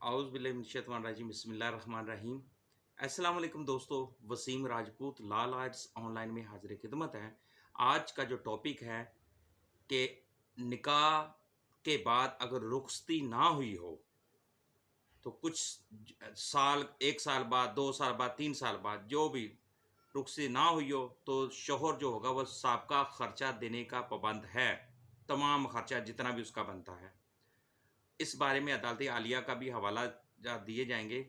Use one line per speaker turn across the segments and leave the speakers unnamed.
आउज़बिल्लाहिमिनश्शैतानिर्रजीम बिस्मिल्लाहिर्रहमानिर्रहीम। अस्सलाम वालेकुम दोस्तों, वसीम राजपूत लाल आर्ट्स ऑनलाइन में हाजिर खिदमत है। आज का जो टॉपिक है कि निकाह के बाद अगर रुखसती ना हुई हो तो कुछ साल, 1 साल बाद, 2 साल बाद, 3 साल बाद जो भी रुखसती ना हुई हो तो शौहर जो होगा वह साबका खर्चा देने का पाबंद है, तमाम खर्चा जितना भी उसका बनता है। इस बारे में अदालत आलिया का भी हवाला दिए जाएंगे।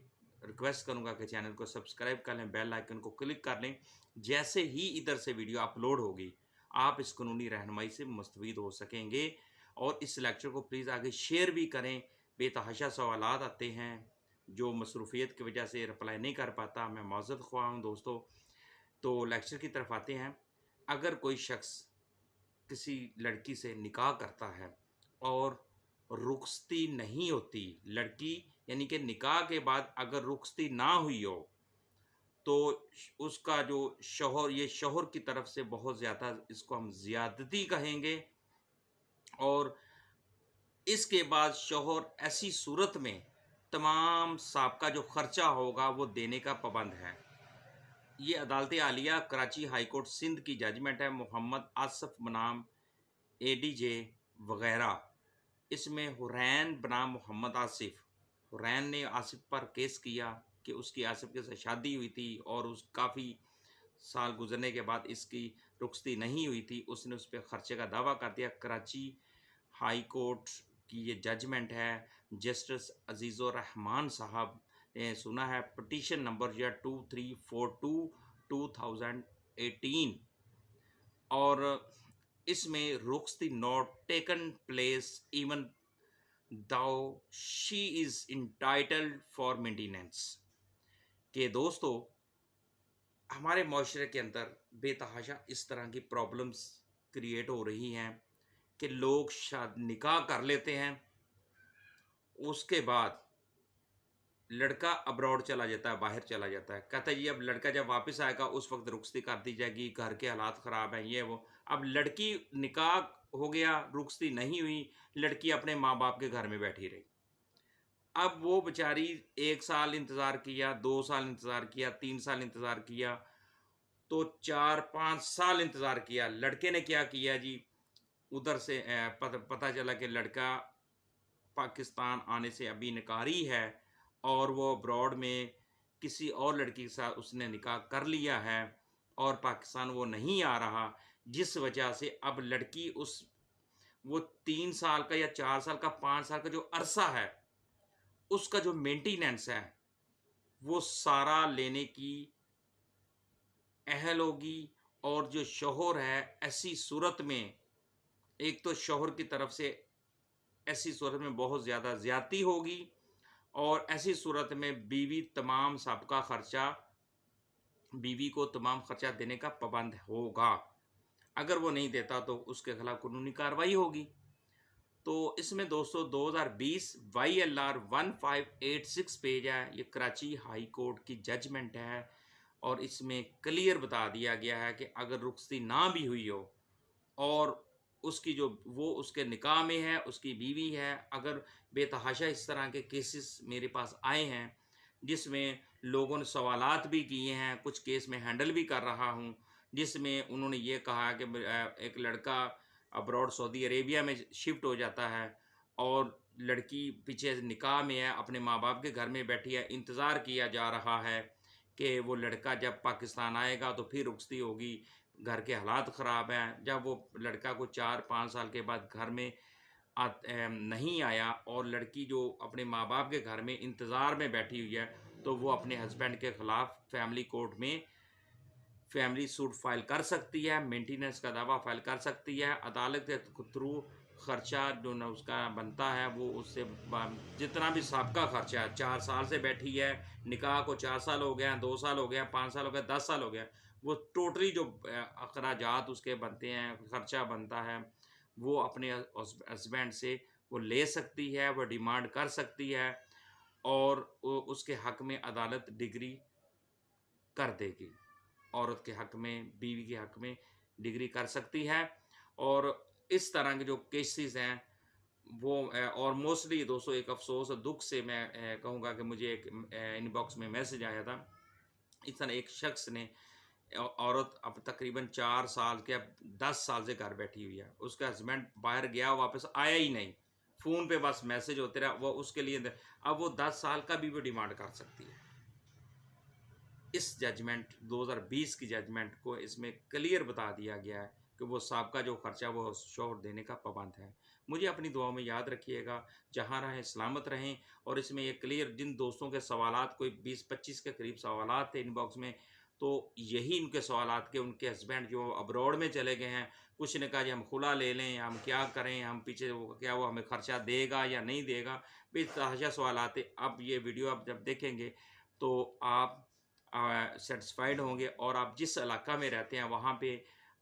रिक्वेस्ट करूंगा कि चैनल को सब्सक्राइब कर लें, बेल आइकन को क्लिक कर लें। जैसे ही इधर से वीडियो अपलोड होगी आप इस कानूनी रहनुमाई से मुस्तफ़ीद हो सकेंगे। और इस लेक्चर को प्लीज़ आगे शेयर भी करें। बेतहाशा सवालात आते हैं जो मसरूफियत की वजह से रिप्लाई नहीं कर पाता, मैं माज़रत ख्वाह हूँ दोस्तों। तो लेक्चर की तरफ आते हैं। अगर कोई शख्स किसी लड़की से निकाह करता है और रुखसती नहीं होती, लड़की यानी कि निकाह के बाद अगर रुखसती ना हुई हो तो उसका जो शौहर, ये शौहर की तरफ से बहुत ज़्यादा, इसको हम ज़्यादती कहेंगे। और इसके बाद शौहर ऐसी सूरत में तमाम साबका जो खर्चा होगा वो देने का पाबंद है। ये अदालत आलिया कराची हाई कोर्ट सिंध की जजमेंट है, मोहम्मद आसफ बनाम एडीजे वगैरह। इसमें हुरैन बनाम मोहम्मद आसिफ, हुरैन ने आसिफ पर केस किया कि उसकी आसिफ के साथ शादी हुई थी और उस काफ़ी साल गुजरने के बाद इसकी रुखसती नहीं हुई थी। उसने उस पर खर्चे का दावा कर दिया। कराची हाई कोर्ट की ये जजमेंट है। जस्टिस अजीज़ुर रहमान साहब ने सुना है। पटिशन नंबर जो 2342/2018। और इसमें रुखसती not taken place even though she is entitled for maintenance. के दोस्तों, हमारे माशरे के अंदर बेतहाशा इस तरह की प्रॉब्लम्स क्रिएट हो रही हैं कि लोग निकाह कर लेते हैं, उसके बाद लड़का अब्रॉड चला जाता है, बाहर चला जाता है। कहता है जी अब लड़का जब वापस आएगा उस वक्त रुखसती कर दी जाएगी, घर के हालात ख़राब हैं, ये वो। अब लड़की, निकाह हो गया, रुखसती नहीं हुई, लड़की अपने माँ बाप के घर में बैठी रही। अब वो बेचारी 1 साल इंतज़ार किया, 2 साल इंतज़ार किया, 3 साल इंतज़ार किया, तो 4-5 साल इंतज़ार किया। लड़के ने क्या किया जी, उधर से पता चला कि लड़का पाकिस्तान आने से अभी इनकारी है और वो अब्रॉड में किसी और लड़की के साथ उसने निकाह कर लिया है और पाकिस्तान वो नहीं आ रहा, जिस वजह से अब लड़की उस वो 3 साल का या 4 साल का, 5 साल का जो अरसा है उसका जो मेंटेनेंस है वो सारा लेने की अहल होगी। और जो शौहर है ऐसी सूरत में, एक तो शौहर की तरफ से ऐसी सूरत में बहुत ज़्यादा ज़्यादती होगी और ऐसी सूरत में बीवी तमाम सबका खर्चा, बीवी को तमाम खर्चा देने का पाबंद होगा। अगर वो नहीं देता तो उसके खिलाफ कानूनी कार्रवाई होगी। तो इसमें दोस्तों 2020 YLR 1586 पेज है, ये कराची हाई कोर्ट की जजमेंट है और इसमें क्लियर बता दिया गया है कि अगर रुखसती ना भी हुई हो और उसकी जो वो उसके निकाह में है, उसकी बीवी है, अगर बेतहाशा इस तरह के केसेस मेरे पास आए हैं जिसमें लोगों ने सवालात भी किए हैं, कुछ केस में हैंडल भी कर रहा हूँ, जिसमें उन्होंने ये कहा कि एक लड़का अब्रॉड सऊदी अरेबिया में शिफ्ट हो जाता है और लड़की पीछे निकाह में है, अपने माँ बाप के घर में बैठी है, इंतज़ार किया जा रहा है कि वो लड़का जब पाकिस्तान आएगा तो फिर रुखसती होगी, घर के हालात ख़राब हैं। जब वो लड़का को 4-5 साल के बाद घर में नहीं आया और लड़की जो अपने माँ बाप के घर में इंतज़ार में बैठी हुई है, तो वो अपने हस्बैंड के ख़िलाफ़ फैमिली कोर्ट में फैमिली सूट फाइल कर सकती है, मेंटेनेंस का दावा फाइल कर सकती है। अदालत के थ्रू खर्चा जो न उसका बनता है वो उससे जितना भी सबका खर्चा है, 4 साल से बैठी है, निकाह को 4 साल हो गया, 2 साल हो गया, 5 साल हो गया, 10 साल हो गया, वो टोटली जो अखराजात उसके बनते हैं, खर्चा बनता है, वो अपने हस्बैंड से वो ले सकती है, वो डिमांड कर सकती है और उसके हक़ में अदालत डिग्री कर देगी। औरत के हक़ में, बीवी के हक़ में डिग्री कर सकती है। और इस तरह के जो केसेस हैं वो और मोस्टली दोस्तों एक अफ़सोस और दुःख से मैं कहूँगा कि मुझे एक इनबॉक्स में मैसेज आया था। इस तरह एक शख्स ने औरत अब तकरीबन 4 साल के, अब 10 साल से घर बैठी हुई है। उसका हस्बैंड बाहर गया, वापस आया ही नहीं। फ़ोन पे बस मैसेज होते रहा, वो उसके लिए अब वो 10 साल का भी वो डिमांड कर सकती है। इस जजमेंट 2020 की जजमेंट को इसमें क्लियर बता दिया गया है कि वो साहब जो खर्चा वो शौहर देने का पाबंद है। मुझे अपनी दुआओं में याद रखिएगा, जहाँ रहें सलामत रहें। और इसमें ये क्लियर, जिन दोस्तों के सवालात कोई 20-25 के करीब सवालात थे इनबॉक्स में, तो यही उनके सवालात के उनके हस्बैंड जो अब्रॉड में चले गए हैं, कुछ ने कहा जी हम खुला ले लें, हम क्या करें, हम पीछे क्या वो हमें खर्चा देगा या नहीं देगा। बेतहाशा सवालात थे। अब ये वीडियो आप जब देखेंगे तो आप सेटिस्फाइड होंगे, और आप जिस इलाका में रहते हैं वहाँ पे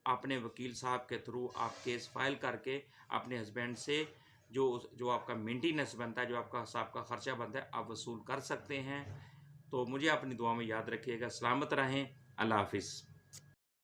अपने वकील साहब के थ्रू आप केस फाइल करके अपने हस्बैंड से जो जो आपका मेंटेनेंस बनता है, जो आपका साहब का खर्चा बनता है, आप वसूल कर सकते हैं। तो मुझे अपनी दुआ में याद रखिएगा। सलामत रहें। अल्लाह हाफिज़।